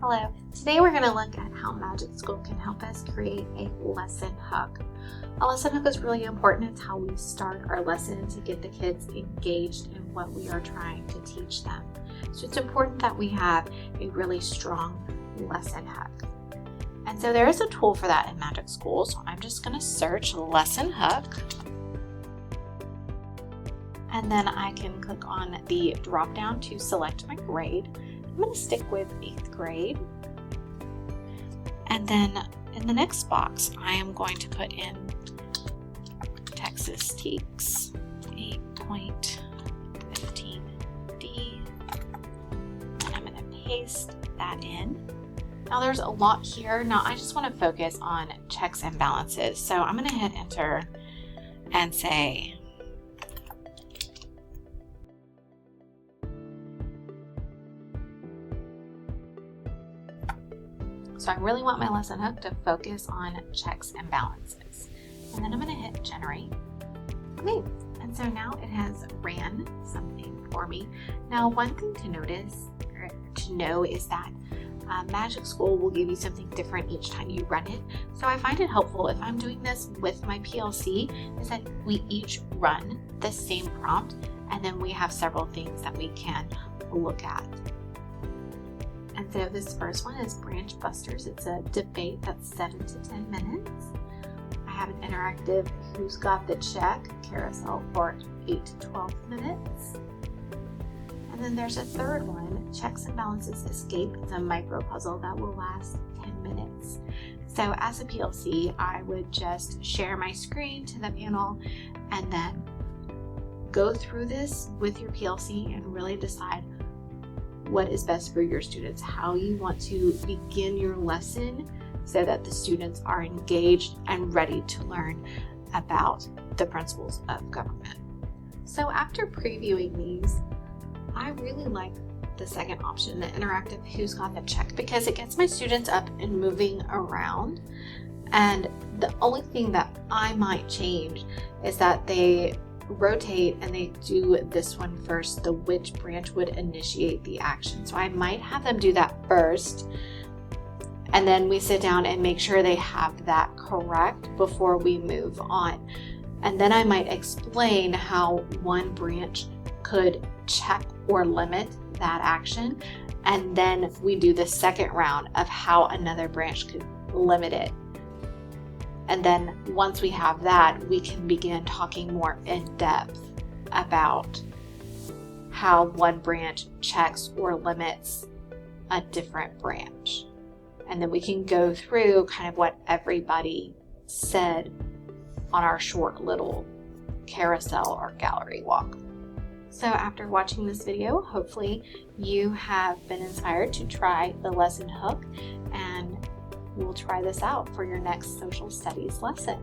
Hello, today we're going to look at how Magic School can help us create a lesson hook. A lesson hook is really important. It's how we start our lesson to get the kids engaged in what we are trying to teach them. So it's important that we have a really strong lesson hook. And so there is a tool for that in Magic School. So I'm just going to search lesson hook. And then I can click on the drop down to select my grade. I'm going to stick with 8th grade. And then in the next box, I am going to put in Texas TEKS 8.15D. And I'm going to paste that in. Now there's a lot here. Now I just want to focus on checks and balances. So I'm going to hit enter and say, so I really want my lesson hook to focus on checks and balances. And then I'm going to hit generate. Okay, and so now it has ran something for me. Now one thing to notice or to know is that Magic School will give you something different each time you run it. So I find it helpful if I'm doing this with my PLC is that we each run the same prompt and then we have several things that we can look at. And so this first one is Branch Busters. It's a debate that's 7 to 10 minutes. I have an interactive Who's Got the Check carousel for 8 to 12 minutes. And then there's a third one, Checks and Balances Escape. It's a micro puzzle that will last 10 minutes. So as a PLC, I would just share my screen to the panel and then go through this with your PLC and really decide what is best for your students, how you want to begin your lesson so that the students are engaged and ready to learn about the principles of government. So after previewing these, I really like the second option, the interactive Who's Got the Check, because it gets my students up and moving around. And the only thing that I might change is that they rotate and they do this one first, the which branch would initiate the action. So I might have them do that first and then we sit down and make sure they have that correct before we move on. And then I might explain how one branch could check or limit that action, and then we do the second round of how another branch could limit it. And then once we have that, we can begin talking more in depth about how one branch checks or limits a different branch. And then we can go through kind of what everybody said on our short little carousel or gallery walk. So after watching this video, hopefully you have been inspired to try the lesson hook, and we'll try this out for your next social studies lesson.